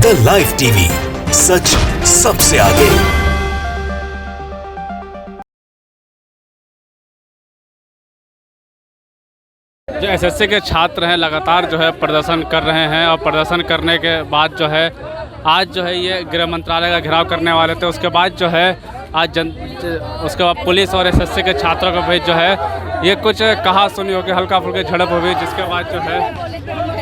The live TV, सच सबसे आगे। जो एसएससी के छात्र हैं लगातार जो है प्रदर्शन कर रहे हैं और प्रदर्शन करने के बाद जो है आज जो है ये गृह मंत्रालय का घेराव करने वाले थे। उसके बाद जो है आज उसके बाद पुलिस और एसएससी के छात्रों के बीच जो है ये कुछ कहा सुनी होगी, हल्का फुल्की झड़प हुई, जिसके बाद जो है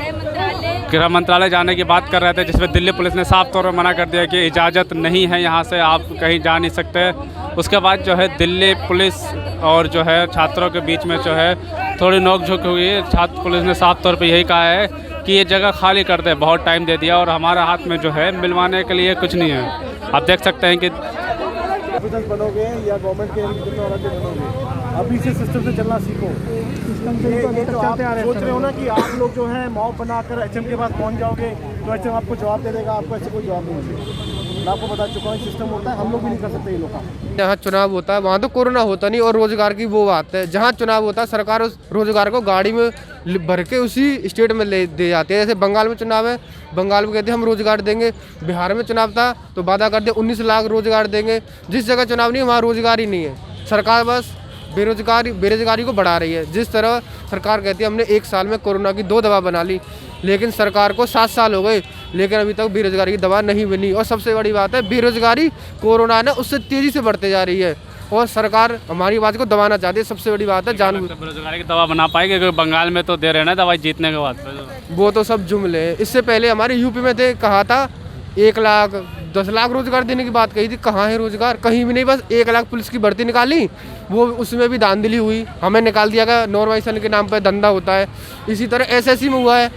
गृह मंत्रालय जाने की बात कर रहे थे, जिसमें दिल्ली पुलिस ने साफ तौर पर मना कर दिया कि इजाज़त नहीं है, यहाँ से आप कहीं जा नहीं सकते। उसके बाद जो है दिल्ली पुलिस और जो है छात्रों के बीच में जो है थोड़ी नोकझोंक हुई। छात्र पुलिस ने साफ तौर पे यही कहा है कि ये जगह खाली कर दे, बहुत टाइम दे दिया और हमारे हाथ में जो है मिलवाने के लिए कुछ नहीं है। आप देख सकते हैं कि बनोगे या गवर्नमेंट के बनोगे, अभी से सिस्टम से चलना सीखो। सिस्टम से ये जो आप सोच रहे हो ना कि आप लोग जो है मॉब बनाकर एचएम के पास पहुंच जाओगे तो एचएम आपको जवाब दे देगा, आपको ऐसे कोई जवाब नहीं मिलेगा। मैं आपको बता चुका हूँ सिस्टम होता है, हम लोग भी नहीं कर सकते ये लोग। जहाँ चुनाव होता है वहाँ तो कोरोना होता नहीं और रोजगार की वो बात है। जहाँ चुनाव होता है सरकार उस रोजगार को गाड़ी में भर के उसी स्टेट में ले दे जाती है। जैसे बंगाल में चुनाव है, बंगाल में कहते हैं हम रोजगार देंगे। बिहार में चुनाव था तो वादा कर दिया 19 लाख रोजगार देंगे। जिस जगह चुनाव नहीं है वहाँ रोजगार ही नहीं है। सरकार बस बेरोजगारी को बढ़ा रही है। जिस तरह सरकार कहती है हमने 1 साल में कोरोना की 2 दवा बना ली, लेकिन सरकार को 7 साल हो गए लेकिन अभी तक बेरोजगारी की दवा नहीं बनी। और सबसे बड़ी बात है बेरोजगारी कोरोना ने उससे तेज़ी से बढ़ते जा रही है और सरकार हमारी बात को दबाना चाहती है। सबसे बड़ी बात है जान बेरोजगारी की दवा बना पाएंगे क्योंकि बंगाल में तो दे रहे हैं ना दवाई जीतने के बाद। वो तो सब जुमले हैं। इससे पहले हमारे यूपी में थे, कहा था 1 लाख 10 लाख रोजगार देने की बात कही थी। कहाँ है रोजगार? कहीं भी नहीं। बस 1 लाख पुलिस की भर्ती निकाली, वो उसमें भी धांधली हुई, हमें निकाल दिया गया। नॉर्मलाइजेशन के नाम पर धंधा होता है। इसी तरह एसएससी में हुआ है।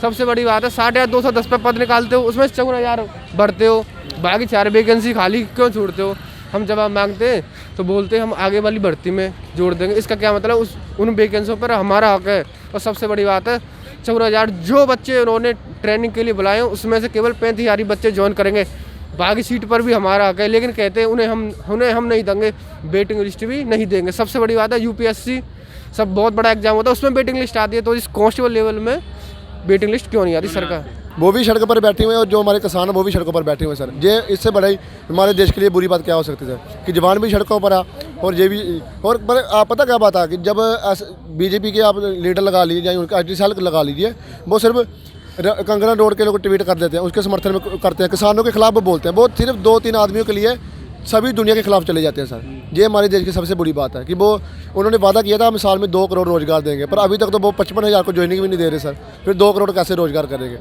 सबसे बड़ी बात है 210 पे पद निकालते हो, उसमें 54,000 भरते हो, बाकी 4 वैकेंसी खाली क्यों छोड़ते हो? हम जवाब मांगते हैं तो बोलते हैं हम आगे वाली भर्ती में जोड़ देंगे। इसका क्या मतलब? उन वैकेंसियों पर हमारा हक है। और सबसे बड़ी बात है 54,000 जो बच्चे उन्होंने ट्रेनिंग के लिए बुलाए हैं उसमें से केवल 35,000 ही बच्चे ज्वाइन करेंगे। बाकी सीट पर भी हमारा हक है, लेकिन कहते हैं उन्हें हम नहीं देंगे, वेटिंग लिस्ट भी नहीं देंगे। सबसे बड़ी बात है यूपीएससी सब बहुत बड़ा एग्जाम होता है, उसमें वेटिंग लिस्ट आती है, तो इस कांस्टेबल लेवल में वेटिंग लिस्ट क्यों नहीं आती? सरकार वो भी सड़क पर बैठे हुए हैं और जो हमारे किसान हैं वो भी सड़कों पर बैठे हुए हैं सर। ये इससे बड़ा ही हमारे देश के लिए बुरी बात क्या हो सकती है सर कि जवान भी सड़कों पर आ और ये भी। और पर आप पता क्या बात है कि जब बीजेपी के आप लीडर लगा लीजिए या उनका आईटी सेल लगा लीजिए, वो सिर्फ कंगना रोड के लोग ट्वीट कर देते हैं, उसके समर्थन में करते हैं, किसानों के खिलाफ वो बोलते हैं। वो सिर्फ 2-3 आदमियों के लिए सभी दुनिया के खिलाफ चले जाते हैं सर। ये हमारे देश की सबसे बड़ी बात है कि वो उन्होंने वादा किया था हम साल में 2 करोड़ रोजगार देंगे, पर अभी तक तो वो 55,000 को ज्वाइनिंग भी नहीं दे रहे सर। फिर 2 करोड़ कैसे रोजगार करेंगे?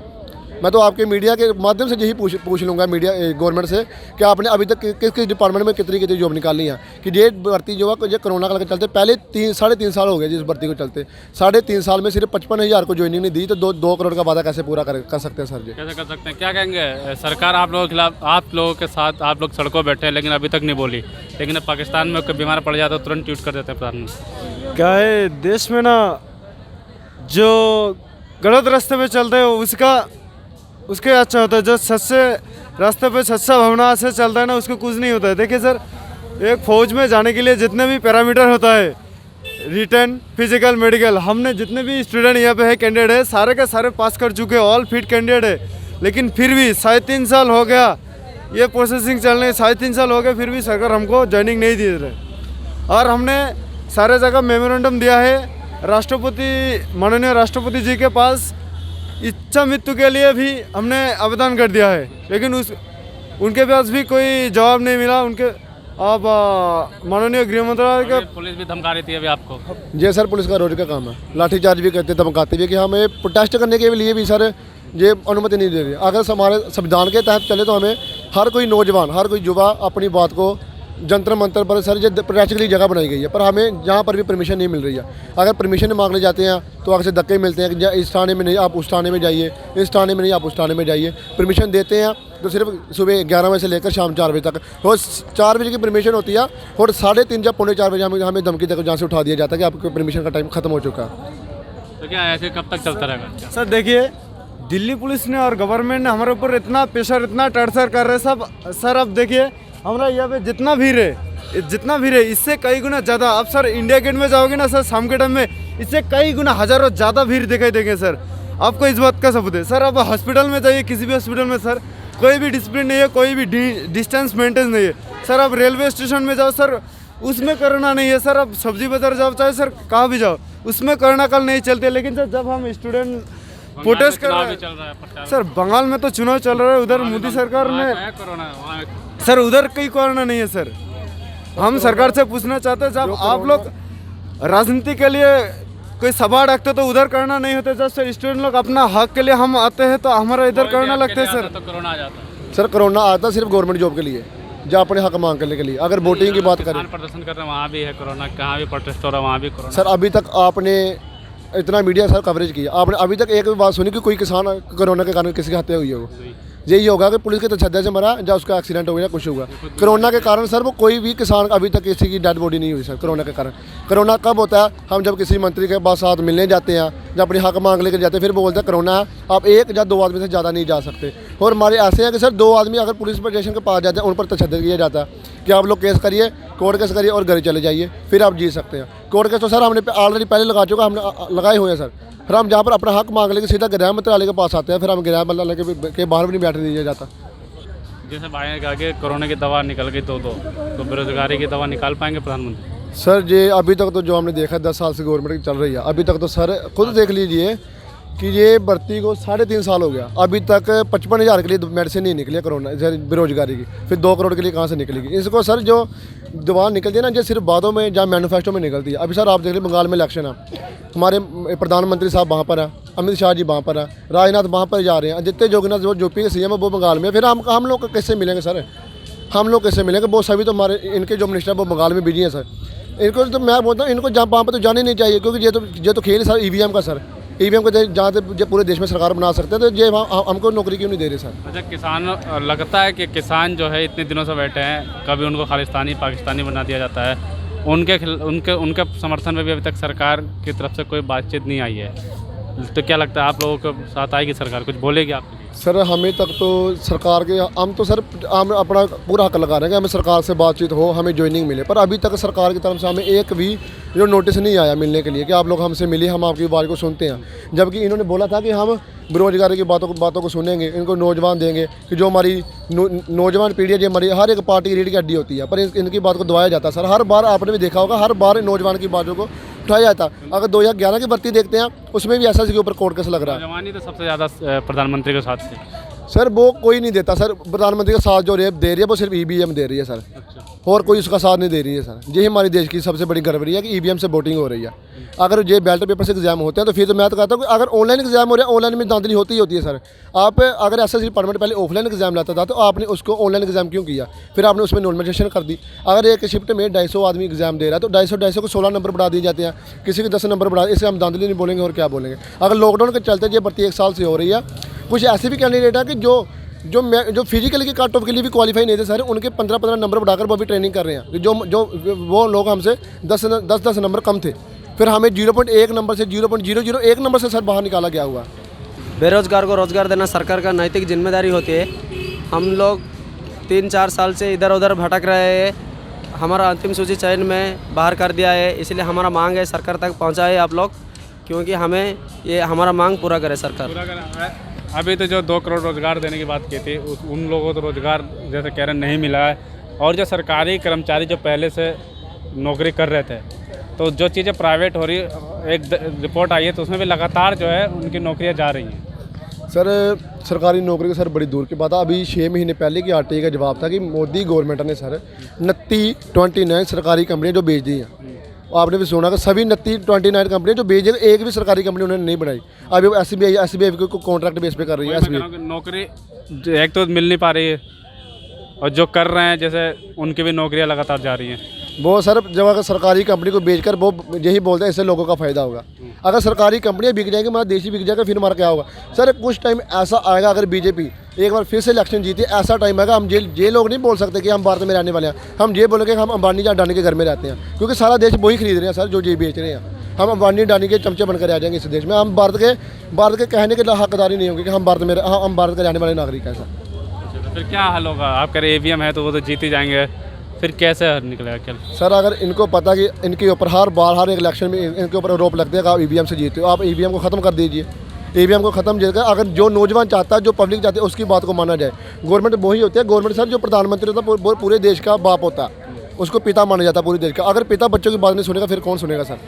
मैं तो आपके मीडिया के माध्यम से यही पूछ लूँगा मीडिया गवर्नमेंट से कि आपने अभी तक किस डिपार्टमेंट में कितनी जॉब निकाली है कि ये भर्ती जो है कोरोना के चलते पहले 3-3.5 साल हो गए जिस भर्ती को चलते 3.5 साल में सिर्फ 55,000 को ज्वाइनिंग नहीं दी, तो 2 करोड़ का वादा कैसे पूरा कर सकते हैं सर जी? कैसे कर सकते हैं? क्या कहेंगे? सरकार आप लोगों के खिलाफ, आप लोगों के साथ आप लोग सड़कों बैठे हैं लेकिन अभी तक नहीं बोली, लेकिन अब पाकिस्तान में कोई बीमार पड़ जाता है तुरंत ट्वीट कर देते हैं प्रधानमंत्री। क्या है देश में ना जो गलत रास्ते पे चलते हैं उसके अच्छा होता है, जो सच्चे रास्ते पे सच्चा भावना से चलता है ना उसको कुछ नहीं होता है। देखिए सर, एक फ़ौज में जाने के लिए जितने भी पैरामीटर होता है, रिटर्न, फिजिकल, मेडिकल, हमने जितने भी स्टूडेंट यहाँ पे है कैंडिडेट है सारे के सारे पास कर चुके हैं, ऑल फिट कैंडिडेट है। लेकिन फिर भी 3.5 साल हो गया ये प्रोसेसिंग चलने, 3.5 साल हो गए फिर भी सरकार हमको ज्वाइनिंग नहीं दे रहे। और हमने सारे जगह मेमोरेंडम दिया है माननीय राष्ट्रपति जी के पास, इच्छा मृत्यु के लिए भी हमने आवेदन कर दिया है, लेकिन उनके पास भी कोई जवाब नहीं मिला। उनके अब माननीय गृह मंत्रालय का पुलिस भी धमका रही थी अभी आपको। जी सर, पुलिस का रोज का काम है, लाठीचार्ज भी करते धमकाते भी कि हमें प्रोटेस्ट करने के लिए भी सर ये अनुमति नहीं दे रही। अगर हमारे संविधान के तहत चले तो हमें हर कोई नौजवान, हर कोई युवा अपनी बात को जंतर मंतर पर सर जो प्रोटेस्ट के लिए जगह बनाई गई है, पर हमें जहाँ पर भी परमिशन नहीं मिल रही है। अगर परमिशन मांगने जाते हैं तो अक्सर धक्के मिलते हैं कि इस थाने में नहीं आप उस थाने में जाइए, इस थाने में नहीं आप उस थाने में जाइए। परमिशन देते हैं तो सिर्फ सुबह 11 बजे से लेकर शाम 4 बजे तक, और 4 बजे की परमिशन होती है और 3:30 या 3:45 बजे हमें धमकी देकर जहाँ से उठा दिया जाता है कि आपके परमिशन का टाइम खत्म हो चुका है। तो क्या ऐसे कब तक चलता रहेगा सर? देखिए दिल्ली पुलिस ने और गवर्नमेंट ने हमारे ऊपर इतना प्रेशर, इतना टॉर्चर कर रहे सब सर। अब देखिए हमारा यहाँ पे जितना भीड़ है इससे कई गुना ज़्यादा। आप सर इंडिया गेट में जाओगे ना सर शाम के टाइम में, इससे कई गुना हज़ारों ज़्यादा भीड़ दिखाई देंगे सर। आपको इस बात का सबूत है सर। आप हॉस्पिटल में जाइए, किसी भी हॉस्पिटल में सर कोई भी डिसिप्लिन नहीं है, कोई भी डिस्टेंस मेंटेन नहीं है सर। आप रेलवे स्टेशन में जाओ सर, उसमें कोरोना नहीं है सर। आप सब्जी बाजार जाओ, चाहे सर कहाँ भी जाओ, उसमें कोरोना काल नहीं चलते। लेकिन सर जब हम स्टूडेंट प्रोटेस्ट कर रहे हैं सर, बंगाल में तो चुनाव चल रहा है, उधर मोदी सरकार ने सर, उधर कोई कोरोना नहीं है सर। हम सरकार से पूछना चाहते हैं, जब आप लोग राजनीति के लिए कोई सभा रखते तो उधर करना नहीं होता। जब सर स्टूडेंट लोग अपना हक के लिए हम आते हैं तो हमारा इधर करना लगता है सर। तो कोरोना आ जाता। सर कोरोना आता सिर्फ गवर्नमेंट जॉब के लिए, जो अपने हक मांग करने के लिए। अगर वोटिंग की बात करें, प्रदर्शन कर रहे हैं वहाँ भी है कोरोना, कहाँ भी प्रोटेस्ट हो रहा है वहाँ भी कोरोना। सर अभी तक आपने इतना मीडिया सर कवरेज किया, आपने अभी तक एक भी बात सुनी कि कोई किसान कोरोना के कारण किसी की हत्या हुई है? वो यही होगा कि पुलिस के तशद्दुद से मरा, या उसका एक्सीडेंट हो गया, कुछ हुआ। कोरोना के कारण सर वो कोई भी किसान अभी तक किसी की डेड बॉडी नहीं हुई सर कोरोना के कारण। कोरोना कब होता है? हम जब किसी मंत्री के पास साथ मिलने जाते हैं, जब अपनी हक मांग लेकर जाते हैं, फिर वो बोलते हैं कोरोना है, आप एक या दो आदमी से ज़्यादा नहीं जा सकते। और हमारे ऐसे हैं कि सर 2 आदमी अगर पुलिस स्टेशन के पास जाते हैं, उन पर तशद्दुद किया जाता है कि आप लोग केस करिए, कोर्ट केस करिए और घर चले जाइए, फिर आप जी सकते हैं। कोर्ट केस तो सर हमने ऑलरेडी पहले लगा चुका, हमने लगाए हुए हैं सर। फिर हम जहाँ पर अपना हक मांग लेके सीधा गृह मंत्रालय के पास आते हैं, फिर हम गृह मंत्रालय के बाहर भी नहीं बैठने दिया जाता। जैसे भाई ने कहा कि कोरोना की दवा निकल गई तो बेरोजगारी की दवा निकाल पाएंगे प्रधानमंत्री? सर ये अभी तक तो जो हमने देखा 10 साल से गवर्नमेंट चल रही है, अभी तक तो सर खुद देख लीजिए कि ये भर्ती को 3.5 साल हो गया, अभी तक 55,000 के लिए मेडिसिन नहीं निकली कोरोना बेरोजगारी की, फिर 2 करोड़ के लिए कहाँ से निकलेगी? इसको सर जो दवा निकलती है ना, जो सिर्फ बातों में या मैनिफेस्टो में निकलती है। अभी सर आप देख लीजिए बंगाल में इलेक्शन है, हमारे प्रधानमंत्री साहब वहाँ पर है, अमित शाह जी वहाँ पर है, राजनाथ वहाँ पर जा रहे हैं, आदित्य जोगीनाथ जो यूपी के सीएम है वो बंगाल में। फिर हम लोग कैसे मिलेंगे सर? हम लोग कैसे मिलेंगे? वो सभी तो हमारे इनके जो मिनिस्टर वो बंगाल में बिजी हैं सर। इनको तो मैं बोलता हूँ, इनको जहाँ वहाँ पर तो जाने नहीं चाहिए, क्योंकि ये तो खेल सर ईवीएम का सर। ईवीएम को जहाँ से जो पूरे देश में सरकार बना सकते हैं, तो ये हमको नौकरी क्यों नहीं दे रहे सर? अच्छा, किसान लगता है कि किसान जो है इतने दिनों से बैठे हैं, कभी उनको खालिस्तानी पाकिस्तानी बना दिया जाता है, उनके समर्थन में भी अभी तक सरकार की तरफ से कोई बातचीत नहीं आई है। तो क्या लगता है आप लोगों के साथ आएगी सरकार, कुछ बोलेगी आप? सर हमें तक तो सरकार के हम तो सर हम अपना पूरा हक लगा रहे हैं कि हमें सरकार से बातचीत हो, हमें ज्वाइनिंग मिले, पर अभी तक सरकार की तरफ से हमें एक भी जो नोटिस नहीं आया मिलने के लिए कि आप लोग हमसे मिलिए, हम आपकी बात को सुनते हैं। जबकि इन्होंने बोला था कि हम बेरोजगारी की बातों को सुनेंगे, इनको नौजवान देंगे, कि जो हमारी नौजवान पीढ़ी है, जो हमारी हर एक पार्टी रीढ़ की हड्डी होती है, पर इनकी बात को दबाया जाता है सर। हर बार आपने भी देखा होगा, हर बार नौजवान की बातों को उठाया जाता। अगर 2011 की भर्ती देखते हैं, उसमें भी एसएससी के ऊपर कोर्ट केस लग रहा है। नौजवानी तो सबसे ज़्यादा प्रधानमंत्री के साथ से सर वो कोई नहीं देता सर। प्रधानमंत्री का साथ जो रेप दे रही है वो सिर्फ ईवीएम दे रही है सर, और कोई उसका साथ नहीं दे रही है सर। यही हमारी देश की सबसे बड़ी गड़बड़ी है कि ईवीएम से वोटिंग हो रही है। अगर ये बैलेट पेपर से एग्जाम होते हैं तो फिर तो मैं तो कहता हूँ कि अगर ऑनलाइन एग्जाम हो रहा है, ऑनलाइन में धांधली होती ही होती है सर। आप अगर एसएससी डिपार्टमेंट पहले ऑफलाइन एग्जाम लाता था, तो आपने उसको ऑनलाइन एग्जाम क्यों किया? फिर आपने उसमें नॉर्मलाइजेशन कर दी। अगर एक शिफ्ट में 250 आदमी एग्जाम दे रहा है, तो 250 को 16 नंबर बढ़ा दिए जाते हैं, किसी के 10 नंबर बढ़ा। इसे हम धांधली नहीं बोलेंगे और क्या बोलेंगे? अगर लॉकडाउन के चलते ये भर्ती 1 साल से हो रही है, कुछ ऐसे भी कैंडिडेट है कि जो फिजिकली की कट ऑफ के लिए भी क्वालिफाई नहीं थे सर, उनके 15 नंबर बढ़ाकर वो भी ट्रेनिंग कर रहे हैं। जो वो लोग हमसे 10 नंबर कम थे, फिर हमें 0.1 नंबर से 0.001 नंबर से सर बाहर निकाला गया हुआ। बेरोजगार को रोजगार देना सरकार का नैतिक जिम्मेदारी होती है। हम लोग 3-4 साल से इधर उधर भटक रहे हैं, हमारा अंतिम सूची चयन में बाहर कर दिया है, इसलिए हमारा मांग है सरकार तक पहुँचाए आप लोग, क्योंकि हमें ये हमारा मांग पूरा करे सरकार। अभी तो जो 2 करोड़ रोजगार देने की बात की थी, उन लोगों को तो रोजगार जैसे कह रहे नहीं मिला है, और जो सरकारी कर्मचारी जो पहले से नौकरी कर रहे थे, तो जो चीज़ें प्राइवेट हो रही, एक रिपोर्ट आई है तो उसमें भी लगातार जो है उनकी नौकरियां जा रही हैं। सर सरकारी नौकरी की सर बड़ी दूर की बात है। अभी 6 महीने पहले की आरटीआई का जवाब था कि मोदी गवर्नमेंट ने सर 29 सरकारी कंपनियाँ जो बेच दी हैं। आपने भी सुना कि सभी 29 कंपनियाँ जो बेच दी, एक भी सरकारी कंपनी उन्होंने नहीं बनाई। अभी एसबीआई को कॉन्ट्रैक्ट बेस पे कर रही है। एसबीआई नौकरी एक तो मिल नहीं पा रही है, और जो कर रहे हैं जैसे उनकी भी नौकरियां लगातार जा रही हैं। वो सर जब अगर सरकारी कंपनी को बेचकर वो यही बोलते हैं इससे लोगों का फ़ायदा होगा। अगर सरकारी कंपनियां बिक जाएंगी, हमारा देश ही बिक जाएगा, फिर हमारा क्या होगा? सर कुछ टाइम ऐसा आएगा, अगर बीजेपी एक बार फिर से इलेक्शन जीती, ऐसा टाइम आएगा हम ये लोग नहीं बोल सकते कि हम भारत में रहने वाले हैं। हम ये बोलेंगे कि हम अंबानी या अडानी के घर में रहते हैं, क्योंकि सारा देश वही खरीद रहे हैं सर जो ये बेच रहे हैं। हम अंबानी अडानी के चमचे बनकर आ जाएंगे इस देश में। हम भारत के कहने के हकदारी नहीं होंगे कि हम भारत के रहने वाले नागरिक हैं सर। फिर क्या हल होगा? आप कह रहे ईवीएम है तो वो तो जीत ही जाएंगे, फिर कैसे हल निकलेगा? क्या सर अगर इनको पता कि इनके ऊपर हर एक इलेक्शन में इनके ऊपर आरोप लगते हैं कि आप ईवीएम से जीते हो, आप ईवीएम को ख़त्म कर दीजिए। ईवीएम को ख़त्म जगह अगर जो नौजवान चाहता है, जो पब्लिक चाहती है, उसकी बात को माना जाए। गवर्नमेंट वही होती है, गवर्नमेंट सर जो प्रधानमंत्री होता है वो पूरे देश का बाप होता है, उसको पिता माना जाता है पूरे देश का। अगर पिता बच्चों की बात नहीं सुनेगा फिर कौन सुनेगा सर?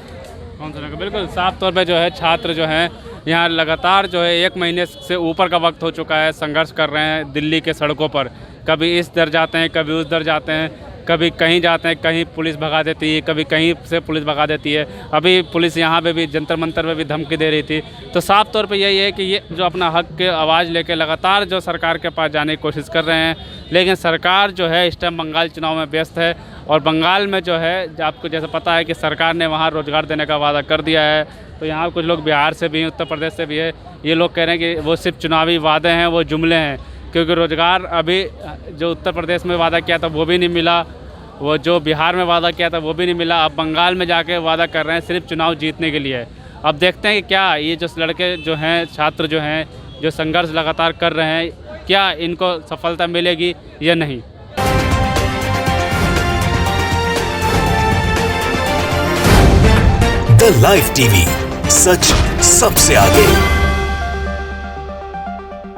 कौन सुनेगा? बिल्कुल साफ तौर पे जो है छात्र जो हैं यहाँ लगातार जो है 1 महीने से ऊपर का वक्त हो चुका है, संघर्ष कर रहे हैं दिल्ली के सड़कों पर। कभी इस दर जाते हैं, कभी उस दर जाते हैं, कभी कहीं जाते हैं, कहीं पुलिस भगा देती है, कभी कहीं से पुलिस भगा देती है। अभी पुलिस यहाँ पे भी जंतर मंतर पे भी धमकी दे रही थी। तो साफ तौर पे यही है कि ये जो अपना हक के आवाज़ लेके लगातार जो सरकार के पास जाने की कोशिश कर रहे हैं, लेकिन सरकार जो है इस टाइम बंगाल चुनाव में व्यस्त है। और बंगाल में जो है आपको जैसे पता है कि सरकार ने वहाँ रोज़गार देने का वादा कर दिया है। तो यहाँ कुछ लोग बिहार से भी, उत्तर प्रदेश से भी है, ये लोग कह रहे हैं कि वो सिर्फ चुनावी वादे हैं, वो जुमले हैं, क्योंकि रोज़गार अभी जो उत्तर प्रदेश में वादा किया था वो भी नहीं मिला, वो जो बिहार में वादा किया था वो भी नहीं मिला। अब बंगाल में जाके वादा कर रहे हैं सिर्फ चुनाव जीतने के लिए। अब देखते हैं कि क्या ये जो लड़के जो हैं, छात्र जो हैं, जो संघर्ष लगातार कर रहे हैं, क्या इनको सफलता मिलेगी या नहीं। द लाइव टीवी, सच सबसे आगे।